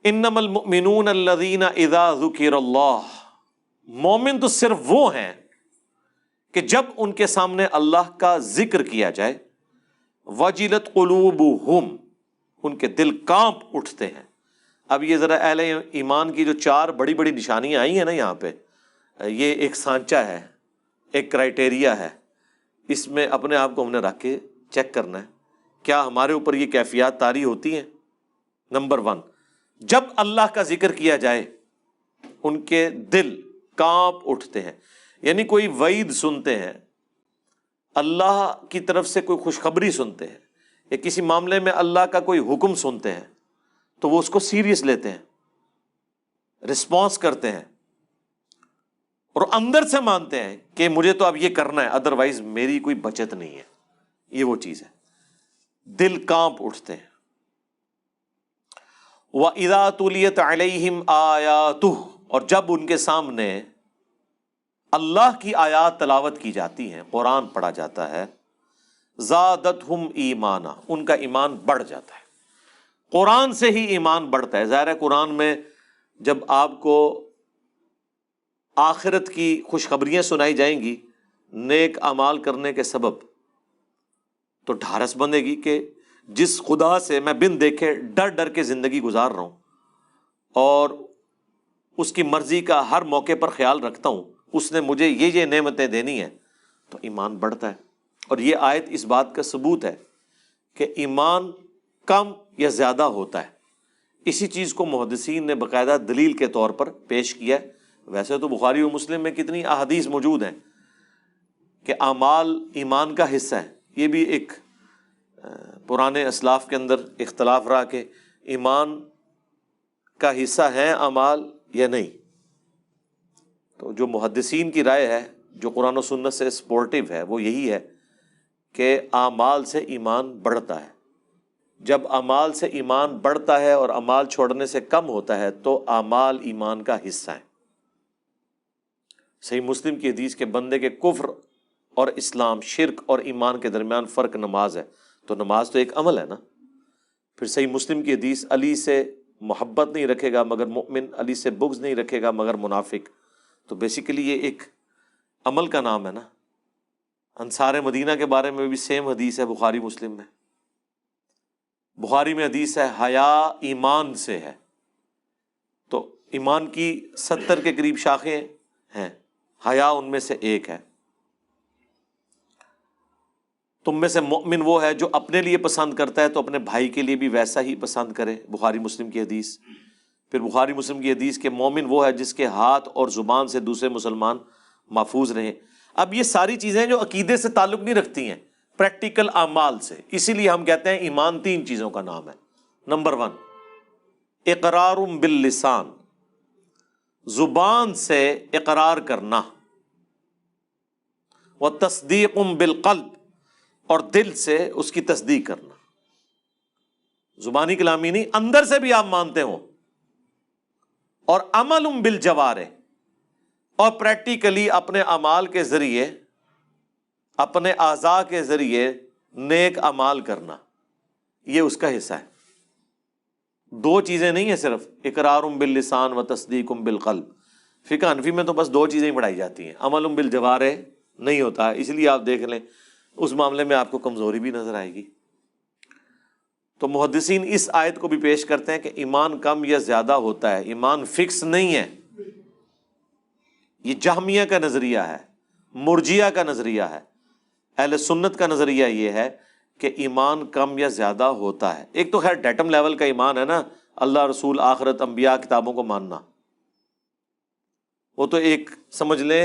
انما المؤمنون الذین اذا ذکر اللہ، مومن تو صرف وہ ہیں کہ جب ان کے سامنے اللہ کا ذکر کیا جائے، وجلت قلوبہم، ان کے دل کانپ اٹھتے ہیں۔ اب یہ ذرا اہل ایمان کی جو 4 بڑی بڑی نشانیاں آئی ہیں نا یہاں پہ، یہ ایک سانچہ ہے، ایک کرائٹیریا ہے، اس میں اپنے آپ کو ہم نے رکھ کے چیک کرنا ہے کیا ہمارے اوپر یہ کیفیات طاری ہوتی ہیں۔ نمبر 1، جب اللہ کا ذکر کیا جائے ان کے دل کانپ اٹھتے ہیں، یعنی کوئی وعید سنتے ہیں، اللہ کی طرف سے کوئی خوشخبری سنتے ہیں، یا کسی معاملے میں اللہ کا کوئی حکم سنتے ہیں تو وہ اس کو سیریس لیتے ہیں، رسپانس کرتے ہیں، اور اندر سے مانتے ہیں کہ مجھے تو اب یہ کرنا ہے، ادروائز میری کوئی بچت نہیں ہے۔ یہ وہ چیز ہے، دل کانپ اٹھتے ہیں۔ وَإِذَا تُلِيَتْ عَلَيْهِمْ آيَاتُهُ، اور جب ان کے سامنے اللہ کی آیات تلاوت کی جاتی ہیں، قرآن پڑھا جاتا ہے، زادتہم ایمانا، ان کا ایمان بڑھ جاتا ہے۔ قرآن سے ہی ایمان بڑھتا ہے۔ ظاہر ہے قرآن میں جب آپ کو آخرت کی خوشخبریاں سنائی جائیں گی نیک اعمال کرنے کے سبب، تو ڈھارس بندے گی کہ جس خدا سے میں بن دیکھے ڈر ڈر کے زندگی گزار رہا ہوں اور اس کی مرضی کا ہر موقع پر خیال رکھتا ہوں، اس نے مجھے یہ نعمتیں دینی ہیں، تو ایمان بڑھتا ہے۔ اور یہ آیت اس بات کا ثبوت ہے کہ ایمان کم یا زیادہ ہوتا ہے۔ اسی چیز کو محدثین نے باقاعدہ دلیل کے طور پر پیش کیا ہے۔ ویسے تو بخاری و مسلم میں کتنی احادیث موجود ہیں کہ اعمال ایمان کا حصہ ہے۔ یہ بھی ایک پرانے اسلاف کے اندر اختلاف رہا کہ ایمان کا حصہ ہیں اعمال یا نہیں۔ تو جو محدثین کی رائے ہے، جو قرآن و سنت سے سپورٹیو ہے، وہ یہی ہے کہ اعمال سے ایمان بڑھتا ہے۔ جب اعمال سے ایمان بڑھتا ہے اور اعمال چھوڑنے سے کم ہوتا ہے تو اعمال ایمان کا حصہ ہے۔ صحیح مسلم کی حدیث کے بندے کے کفر اور اسلام، شرک اور ایمان کے درمیان فرق نماز ہے، تو نماز تو ایک عمل ہے نا۔ پھر صحیح مسلم کی حدیث علی سے محبت نہیں رکھے گا مگر مومن، علی سے بغض نہیں رکھے گا مگر منافق، تو بیسیکلی یہ ایک عمل کا نام ہے نا۔ انصار مدینہ کے بارے میں بھی سیم حدیث ہے بخاری مسلم میں۔ بخاری میں حدیث ہے حیا ایمان سے ہے، تو ایمان کی 70 کے قریب شاخیں ہیں، حیا ان میں سے ایک ہے۔ تم میں سے مومن وہ ہے جو اپنے لیے پسند کرتا ہے تو اپنے بھائی کے لیے بھی ویسا ہی پسند کرے، بخاری مسلم کی حدیث۔ پھر بخاری مسلم کی حدیث کہ مومن وہ ہے جس کے ہاتھ اور زبان سے دوسرے مسلمان محفوظ رہیں۔ اب یہ ساری چیزیں جو عقیدے سے تعلق نہیں رکھتی ہیں، پریکٹیکل اعمال سے، اسی لیے ہم کہتے ہیں ایمان 3 چیزوں کا نام ہے۔ نمبر 1، اقرار باللسان، زبان سے اقرار کرنا، وتصدیق بالقلب، اور دل سے اس کی تصدیق کرنا۔ زبانی کلامی نہیں، اندر سے بھی آپ مانتے ہو، اور عمل بالجوارح، اور پریکٹیکلی اپنے اعمال کے ذریعے، اپنے اعضاء کے ذریعے نیک اعمال کرنا، یہ اس کا حصہ ہے۔ 2 چیزیں نہیں ہیں صرف، اقرار باللسان و تصدیق بالقلب۔ فقہ حنفی میں تو بس 2 چیزیں ہی پڑھائی جاتی ہیں، عمل بالجوارح نہیں ہوتا ہے، اس لیے آپ دیکھ لیں اس معاملے میں آپ کو کمزوری بھی نظر آئے گی۔ تو محدثین اس آیت کو بھی پیش کرتے ہیں کہ ایمان کم یا زیادہ ہوتا ہے، ایمان فکس نہیں ہے۔ یہ جہمیہ کا نظریہ ہے، مرجیہ کا نظریہ ہے۔ اہل سنت کا نظریہ یہ ہے کہ ایمان کم یا زیادہ ہوتا ہے۔ ایک تو خیر ڈیٹم لیول کا ایمان ہے نا، اللہ، رسول، آخرت، انبیاء، کتابوں کو ماننا، وہ تو ایک سمجھ لیں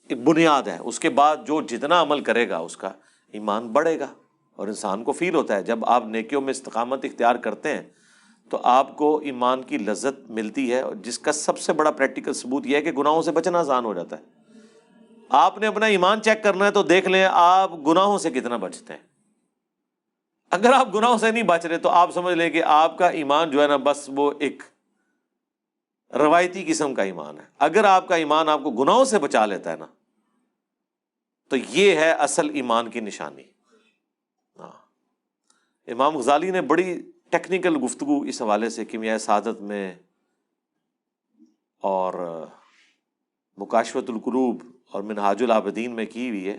ایک بنیاد ہے۔ اس کے بعد جو جتنا عمل کرے گا اس کا ایمان بڑھے گا، اور انسان کو فیل ہوتا ہے جب آپ نیکیوں میں استقامت اختیار کرتے ہیں تو آپ کو ایمان کی لذت ملتی ہے، اور جس کا سب سے بڑا پریکٹیکل ثبوت یہ ہے کہ گناہوں سے بچنا آسان ہو جاتا ہے۔ آپ نے اپنا ایمان چیک کرنا ہے تو دیکھ لیں آپ گناہوں سے کتنا بچتے ہیں۔ اگر آپ گناہوں سے نہیں بچ رہے تو آپ سمجھ لیں کہ آپ کا ایمان جو ہے نا بس وہ ایک روایتی قسم کا ایمان ہے۔ اگر آپ کا ایمان آپ کو گناہوں سے بچا لیتا ہے نا تو یہ ہے اصل ایمان کی نشانی۔ امام غزالی نے بڑی ٹیکنیکل گفتگو اس حوالے سے کیمیائے سعادت میں اور مکاشفۃ القلوب اور منہاج العابدین میں کی ہوئی ہے.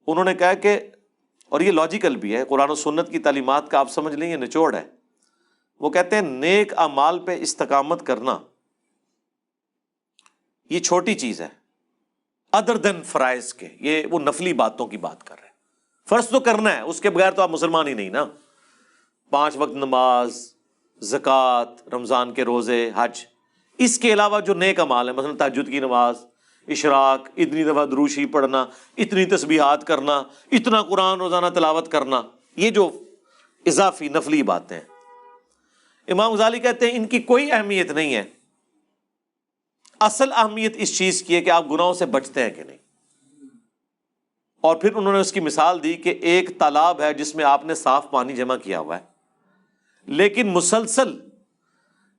انہوں نے کہا کہ، اور یہ لاجیکل بھی ہے، قرآن و سنت کی تعلیمات کا آپ سمجھ لیں، یہ نچوڑ ہے. وہ کہتے ہیں نیک اعمال پہ استقامت کرنا یہ چھوٹی چیز ہے ادر دین فرائض کے. یہ وہ نفلی باتوں کی بات کر رہے ہیں. فرض تو کرنا ہے، اس کے بغیر تو آپ مسلمان ہی نہیں نا. 5 وقت نماز، زکوٰۃ، رمضان کے روزے، حج، اس کے علاوہ جو نیک اعمال ہیں، مثلا تہجد کی نماز، اشراق، اتنی دفعہ درود شریف پڑھنا، اتنی تسبیحات کرنا، اتنا قرآن روزانہ تلاوت کرنا، یہ جو اضافی نفلی باتیں ہیں، امام غزالی کہتے ہیں ان کی کوئی اہمیت نہیں ہے. اصل اہمیت اس چیز کی ہے کہ آپ گناہوں سے بچتے ہیں کہ نہیں. اور پھر انہوں نے اس کی مثال دی کہ ایک تالاب ہے جس میں آپ نے صاف پانی جمع کیا ہوا ہے، لیکن مسلسل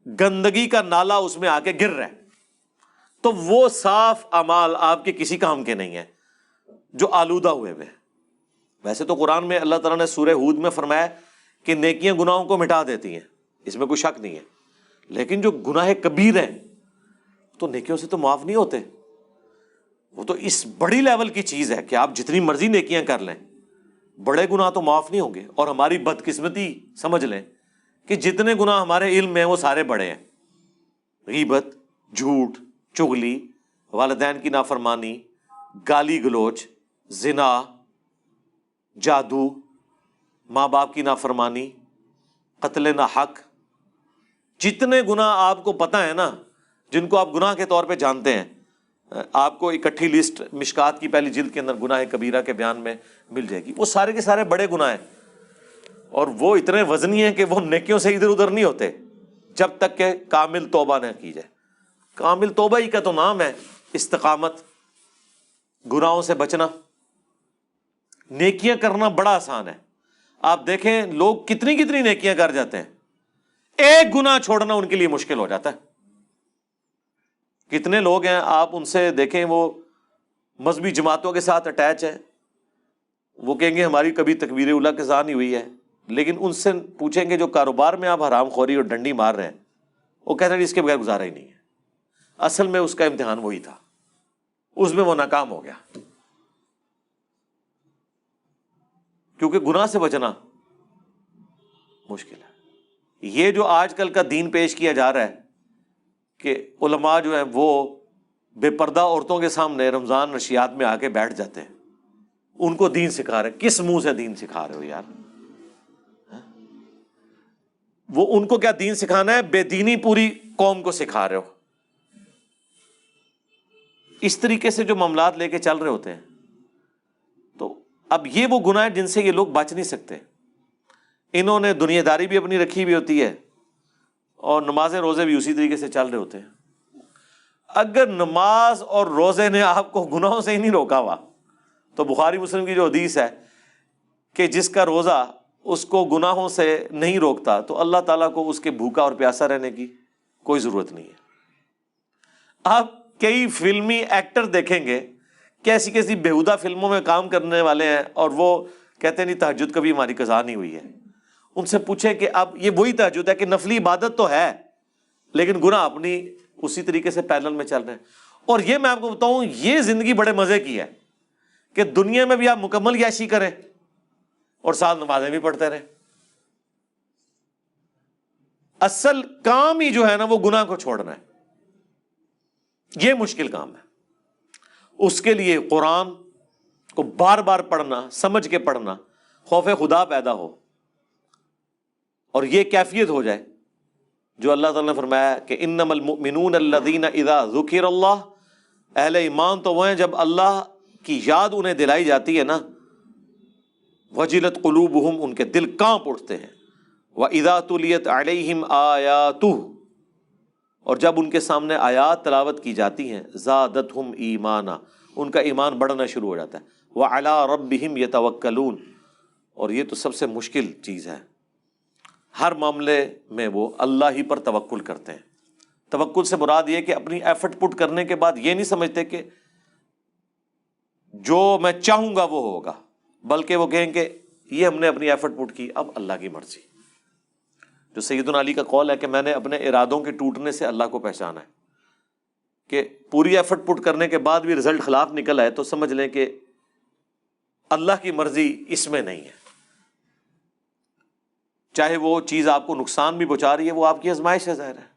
گندگی کا نالا اس میں آ کے گر رہا ہے، تو وہ صاف اعمال آپ کے کسی کام کے نہیں ہیں جو آلودہ ہوئے ہوئے ہیں. ویسے تو قرآن میں اللہ تعالیٰ نے سورہ ہود میں فرمایا کہ نیکیاں گناہوں کو مٹا دیتی ہیں، اس میں کوئی شک نہیں ہے، لیکن جو گناہ کبیر ہیں تو نیکیوں سے تو معاف نہیں ہوتے. وہ تو اس بڑی لیول کی چیز ہے کہ آپ جتنی مرضی نیکیاں کر لیں، بڑے گناہ تو معاف نہیں ہوں گے. اور ہماری بدقسمتی سمجھ لیں کہ جتنے گناہ ہمارے علم میں ہیں وہ سارے بڑے ہیں. غیبت، جھوٹ، چغلی، والدین کی نافرمانی، گالی گلوچ، زنا، جادو، ماں باپ کی نافرمانی، قتل ناحق، جتنے گناہ آپ کو پتہ ہے نا، جن کو آپ گناہ کے طور پہ جانتے ہیں، آپ کو اکٹھی لسٹ مشکات کی پہلی جلد کے اندر گناہ کبیرہ کے بیان میں مل جائے گی. وہ سارے کے سارے بڑے گناہ ہیں، اور وہ اتنے وزنی ہیں کہ وہ نیکیوں سے ادھر ادھر نہیں ہوتے جب تک کہ کامل توبہ نہ کی جائے. کامل توبہ ہی کا تو نام ہے استقامت، گناہوں سے بچنا. نیکیاں کرنا بڑا آسان ہے. آپ دیکھیں لوگ کتنی کتنی نیکیاں کر جاتے ہیں، ایک گناہ چھوڑنا ان کے لیے مشکل ہو جاتا ہے. کتنے لوگ ہیں آپ ان سے دیکھیں، وہ مذہبی جماعتوں کے ساتھ اٹیچ ہیں، وہ کہیں گے ہماری کبھی تکبیر اولیٰ کے ساتھ نہیں ہوئی ہے، لیکن ان سے پوچھیں گے جو کاروبار میں آپ حرام خوری اور ڈنڈی مار رہے ہیں، وہ کہتے ہیں اس کے بغیر گزارا ہی نہیں ہے. اصل میں اس کا امتحان وہی تھا، اس میں وہ ناکام ہو گیا. کیونکہ گناہ سے بچنا مشکل ہے. یہ جو آج کل کا دین پیش کیا جا رہا ہے کہ علماء جو ہیں وہ بے پردہ عورتوں کے سامنے رمضان نشیات میں آ کے بیٹھ جاتے ہیں، ان کو دین سکھا رہے. کس منہ سے دین سکھا رہے ہو یار؟ وہ ان کو کیا دین سکھانا ہے؟ بے دینی پوری قوم کو سکھا رہے ہو. اس طریقے سے جو معاملات لے کے چل رہے ہوتے ہیں، تو اب یہ وہ گناہ ہیں جن سے یہ لوگ بچ نہیں سکتے. انہوں نے دنیا داری بھی اپنی رکھی ہوئی ہوتی ہے اور نماز روزے بھی اسی طریقے سے چل رہے ہوتے ہیں. اگر نماز اور روزے نے آپ کو گناہوں سے ہی نہیں روکا ہوا، تو بخاری مسلم کی جو حدیث ہے کہ جس کا روزہ اس کو گناہوں سے نہیں روکتا، تو اللہ تعالیٰ کو اس کے بھوکا اور پیاسا رہنے کی کوئی ضرورت نہیں ہے. آپ کئی فلمی ایکٹر دیکھیں گے، کیسی کیسی بیہودہ فلموں میں کام کرنے والے ہیں، اور وہ کہتے ہیں نہیں تہجد کبھی ہماری قضا نہیں ہوئی ہے. ان سے پوچھیں کہ اب یہ وہی تہجد ہے کہ نفلی عبادت تو ہے، لیکن گناہ اپنی اسی طریقے سے پیرلل میں چل رہے ہیں. اور یہ میں آپ کو بتاؤں، یہ زندگی بڑے مزے کی ہے کہ دنیا میں بھی آپ مکمل عیاشی کریں اور ساتھ نمازیں بھی پڑھتے رہیں. اصل کام ہی جو ہے نا وہ گناہ کو چھوڑنا ہے. یہ مشکل کام ہے. اس کے لیے قرآن کو بار بار پڑھنا، سمجھ کے پڑھنا، خوف خدا پیدا ہو، اور یہ کیفیت ہو جائے جو اللہ تعالیٰ نے فرمایا کہ انما المؤمنون الذین اذا ذکر اللہ، اہل ایمان تو وہ ہیں جب اللہ کی یاد انہیں دلائی جاتی ہے نا، وجلت قلوبہم، ان کے دل کانپ اٹھتے ہیں، واذا تلیت علیہم آیاتہ، اور جب ان کے سامنے آیات تلاوت کی جاتی ہیں، زادتہم ایمانا، ان کا ایمان بڑھنا شروع ہو جاتا ہے. وعلی ربہم یتوکلون، اور یہ تو سب سے مشکل چیز ہے. ہر معاملے میں وہ اللہ ہی پر توکل کرتے ہیں. توکل سے مراد یہ کہ اپنی ایفرٹ پٹ کرنے کے بعد یہ نہیں سمجھتے کہ جو میں چاہوں گا وہ ہوگا، بلکہ وہ کہیں کہ یہ ہم نے اپنی ایفرٹ پٹ کی، اب اللہ کی مرضی. جو سیدنا علی کا قول ہے کہ میں نے اپنے ارادوں کے ٹوٹنے سے اللہ کو پہچانا ہے، کہ پوری ایفرٹ پٹ کرنے کے بعد بھی رزلٹ خلاف نکل آئے تو سمجھ لیں کہ اللہ کی مرضی اس میں نہیں ہے، چاہے وہ چیز آپ کو نقصان بھی پہنچا رہی ہے، وہ آپ کی آزمائش ہے، ظاہر ہے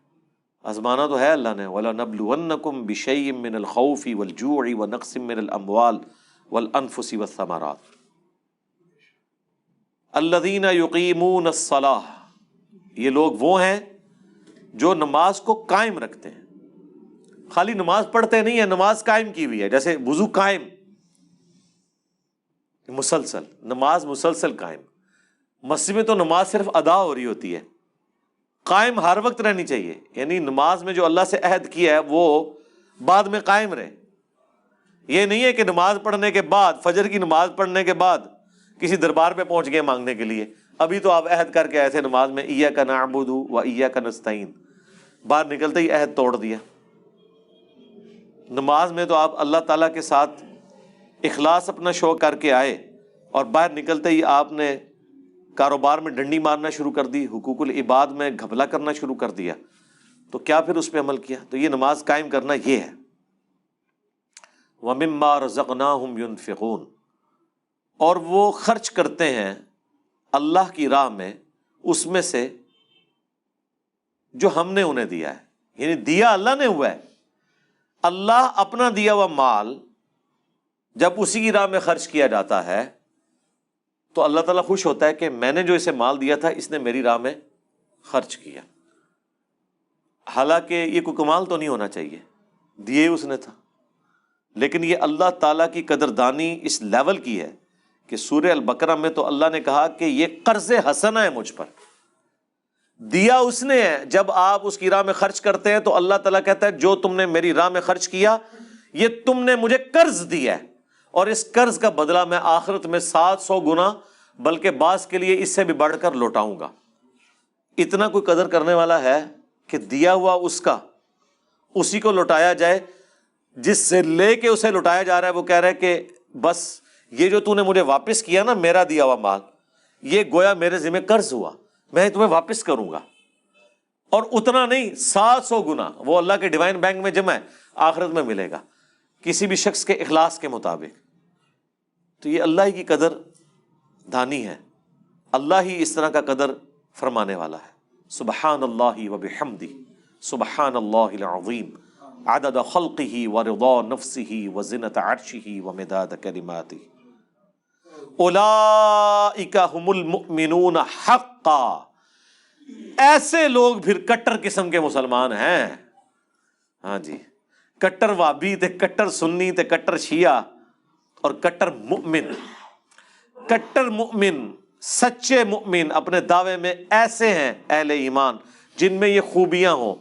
آزمانا تو ہے اللہ نے۔ وَلَنَبْلُوَنَّكُمْ بِشَيْءٍ مِّنَ الْخَوْفِ وَالْجُوعِ وَنَقْصٍ مِّنَ الْأَمْوَالِ وَالْأَنفُسِ وَالثَّمَرَاتِ الَّذِينَ يُقِيمُونَ الصَّلَاةَ، یہ لوگ وہ ہیں جو نماز کو قائم رکھتے ہیں، خالی نماز پڑھتے نہیں ہیں، نماز قائم کی ہوئی ہے، جیسے وضو قائم، مسلسل نماز مسلسل قائم۔ مسجد میں تو نماز صرف ادا ہو رہی ہوتی ہے، قائم ہر وقت رہنی چاہیے، یعنی نماز میں جو اللہ سے عہد کیا ہے وہ بعد میں قائم رہے۔ یہ نہیں ہے کہ نماز پڑھنے کے بعد، فجر کی نماز پڑھنے کے بعد کسی دربار پہ پہنچ گئے مانگنے کے لیے، ابھی تو آپ عہد کر کے آئے تھے نماز میں ایاک نعبد و ایاک نستعین، باہر نکلتے ہی عہد توڑ دیا۔ نماز میں تو آپ اللہ تعالیٰ کے ساتھ اخلاص اپنا شو کر کے آئے، اور باہر نکلتے ہی آپ نے کاروبار میں ڈنڈی مارنا شروع کر دی، حقوق العباد میں گھپلا کرنا شروع کر دیا، تو کیا پھر اس پہ عمل کیا؟ تو یہ نماز قائم کرنا یہ ہے۔ وَمِمَّا رَزَقْنَاهُمْ يُنْفِقُونَ، اور وہ خرچ کرتے ہیں اللہ کی راہ میں اس میں سے جو ہم نے انہیں دیا ہے، یعنی دیا اللہ نے ہوا ہے۔ اللہ اپنا دیا ہوا مال جب اسی کی راہ میں خرچ کیا جاتا ہے تو اللہ تعالیٰ خوش ہوتا ہے کہ میں نے جو اسے مال دیا تھا اس نے میری راہ میں خرچ کیا، حالانکہ یہ کوئی کمال تو نہیں ہونا چاہیے، دیے اس نے تھا، لیکن یہ اللہ تعالیٰ کی قدردانی اس لیول کی ہے کہ سورہ البقرہ میں تو اللہ نے کہا کہ یہ قرض حسنہ ہے مجھ پر، دیا اس نے ہے۔ جب آپ اس کی راہ میں خرچ کرتے ہیں تو اللہ تعالیٰ کہتا ہے جو تم نے میری راہ میں خرچ کیا یہ تم نے مجھے قرض دیا ہے، اور اس قرض کا بدلہ میں آخرت میں 700 گنا بلکہ بعض کے لیے اس سے بھی بڑھ کر لوٹاؤں گا۔ اتنا کوئی قدر کرنے والا ہے کہ دیا ہوا اس کا اسی کو لوٹایا جائے، جس سے لے کے اسے لوٹایا جا رہا ہے وہ کہہ رہا ہے کہ بس یہ جو تو نے مجھے واپس کیا نا میرا دیا ہوا مال، یہ گویا میرے ذمہ قرض ہوا، میں تمہیں واپس کروں گا، اور اتنا نہیں 700 گنا وہ اللہ کے ڈیوائن بینک میں جمع ہے، آخرت میں ملے گا کسی بھی شخص کے اخلاص کے مطابق۔ تو یہ اللہ ہی کی قدر دانی ہے، اللہ ہی اس طرح کا قدر فرمانے والا ہے۔ سبحان اللہ و بحمدہ، سبحان اللہ العظیم، عدد خلقہ ورضا نفسہ وزنۃ عرشہ ومداد کلماتہ، اولئک ہم المؤمنون حقا، ایسے لوگ پھر کٹر قسم کے مسلمان ہیں۔ ہاں جی، کٹر وابی تے کٹر سنی تے کٹر شیعہ اور کٹر مؤمن۔ کٹر مؤمن، سچے مؤمن اپنے دعوے میں ایسے ہیں اہل ایمان جن میں یہ خوبیاں ہوں۔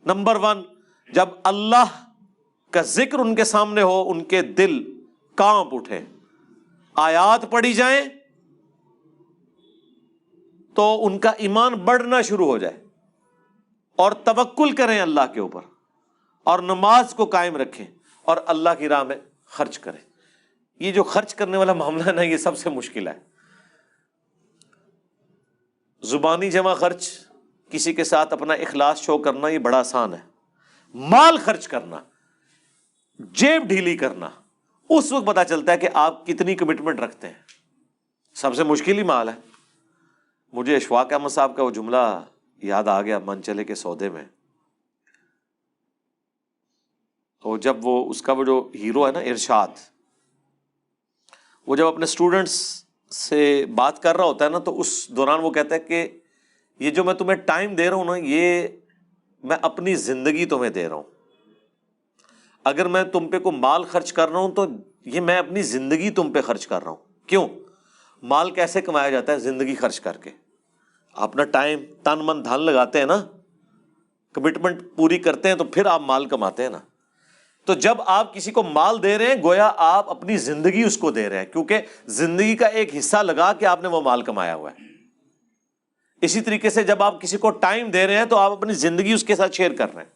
نمبر 1، جب اللہ کا ذکر ان کے سامنے ہو ان کے دل کانپ اٹھے، آیات پڑھی جائیں تو ان کا ایمان بڑھنا شروع ہو جائے، اور توکل کریں اللہ کے اوپر، اور نماز کو قائم رکھیں، اور اللہ کی راہ میں خرچ کریں۔ یہ جو خرچ کرنے والا معاملہ ہے نا، یہ سب سے مشکل ہے۔ زبانی جمع خرچ، کسی کے ساتھ اپنا اخلاص شو کرنا، یہ بڑا آسان ہے۔ مال خرچ کرنا، جیب ڈھیلی کرنا، اس وقت پتا چلتا ہے کہ آپ کتنی کمٹمنٹ رکھتے ہیں۔ سب سے مشکل ہی مال ہے۔ مجھے اشفاق احمد صاحب کا وہ جملہ یاد آ گیا منچلے کے سودے میں، اور جب وہ اس کا وہ جو ہیرو ہے نا ارشاد، وہ جب اپنے اسٹوڈنٹس سے بات کر رہا ہوتا ہے نا تو اس دوران وہ کہتا ہے کہ یہ جو میں تمہیں ٹائم دے رہا ہوں نا، یہ میں اپنی زندگی تمہیں دے رہا ہوں۔ اگر میں تم پہ کوئی مال خرچ کر رہا ہوں تو یہ میں اپنی زندگی تم پہ خرچ کر رہا ہوں۔ کیوں؟ مال کیسے کمایا جاتا ہے؟ زندگی خرچ کر کے۔ اپنا ٹائم، تن من دھن لگاتے ہیں نا، کمٹمنٹ پوری کرتے ہیں تو پھر آپ مال کماتے ہیں نا۔ تو جب آپ کسی کو مال دے رہے ہیں گویا آپ اپنی زندگی اس کو دے رہے ہیں، کیونکہ زندگی کا ایک حصہ لگا کے آپ نے وہ مال کمایا ہوا ہے۔ اسی طریقے سے جب آپ کسی کو ٹائم دے رہے ہیں تو آپ اپنی زندگی اس کے ساتھ شیئر کر رہے ہیں۔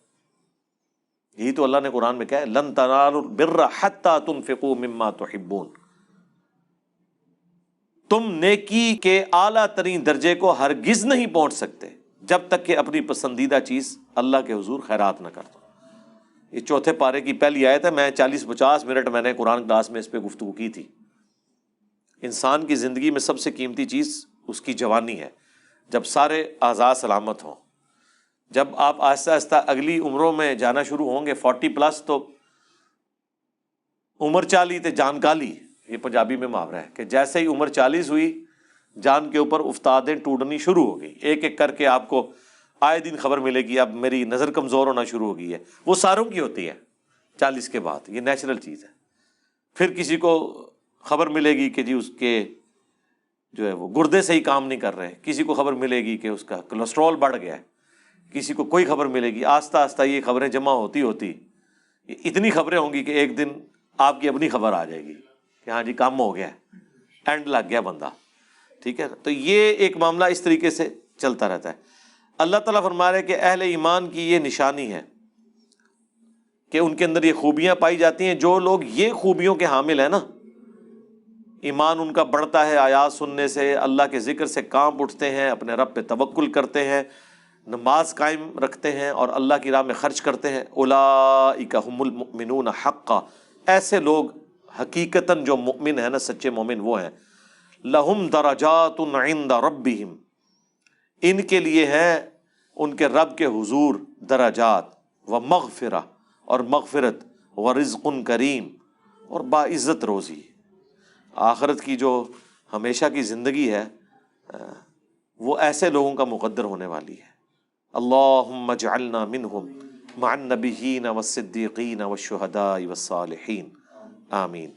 یہی تو اللہ نے قرآن میں کہا ہے لن تنالوا البر حتی تنفقوا مما تحبون، تم نیکی کے اعلیٰ ترین درجے کو ہرگز نہیں پہنچ سکتے جب تک کہ اپنی پسندیدہ چیز اللہ کے حضور خیرات نہ کر دو۔ یہ چوتھے پارے کی پہلی آیت ہے۔ میں 40-50 منٹ میں نے قرآن کلاس میں اس پہ گفتگو کی تھی۔ انسان کی زندگی میں سب سے قیمتی چیز اس کی جوانی ہے، جب سارے اعضاء سلامت ہوں۔ جب آپ آہستہ آہستہ اگلی عمروں میں جانا شروع ہوں گے 40+ تو عمر 40 تے جان کالی، یہ پنجابی میں محاورہ ہے کہ جیسے ہی عمر 40 ہوئی جان کے اوپر افتادیں ٹوٹنی شروع ہو گئی۔ ایک ایک کر کے آپ کو آئے دن خبر ملے گی اب میری نظر کمزور ہونا شروع ہو گئی ہے۔ وہ ساروں کی ہوتی ہے 40 کے بعد، یہ نیچرل چیز ہے۔ پھر کسی کو خبر ملے گی کہ جی اس کے جو ہے وہ گردے صحیح کام نہیں کر رہے، کسی کو خبر ملے گی کہ اس کا کولیسٹرول بڑھ گیا ہے، کسی کو کوئی خبر ملے گی۔ آہستہ آہستہ یہ خبریں جمع ہوتی ہوتی اتنی خبریں ہوں گی کہ ایک دن آپ کی اپنی خبر آ جائے گی کہ ہاں جی کام ہو گیا، اینڈ لگ گیا بندہ، ٹھیک ہے نا۔ تو یہ ایک معاملہ اس طریقے سے چلتا رہتا ہے۔ اللہ تعالیٰ فرما رہے کہ اہل ایمان کی یہ نشانی ہے کہ ان کے اندر یہ خوبیاں پائی جاتی ہیں۔ جو لوگ یہ خوبیوں کے حامل ہیں نا، ایمان ان کا بڑھتا ہے آیات سننے سے، اللہ کے ذکر سے کانپ اٹھتے ہیں، اپنے رب پہ توکل کرتے ہیں، نماز قائم رکھتے ہیں اور اللہ کی راہ میں خرچ کرتے ہیں۔ اولئک هم المؤمنون حقا، ایسے لوگ حقیقتاً جو مؤمن ہیں نا، سچے مومن وہ ہیں۔ لہم درجات عند ربہم، ان کے لیے ہیں ان کے رب کے حضور درجات، و مغفرہ اور مغفرت، و رزق کریم اور باعزت روزی۔ آخرت کی جو ہمیشہ کی زندگی ہے وہ ایسے لوگوں کا مقدر ہونے والی ہے۔ اللہم اجعلنا منہم مع النبیین والصدیقین والشہداء والصالحین، آمین۔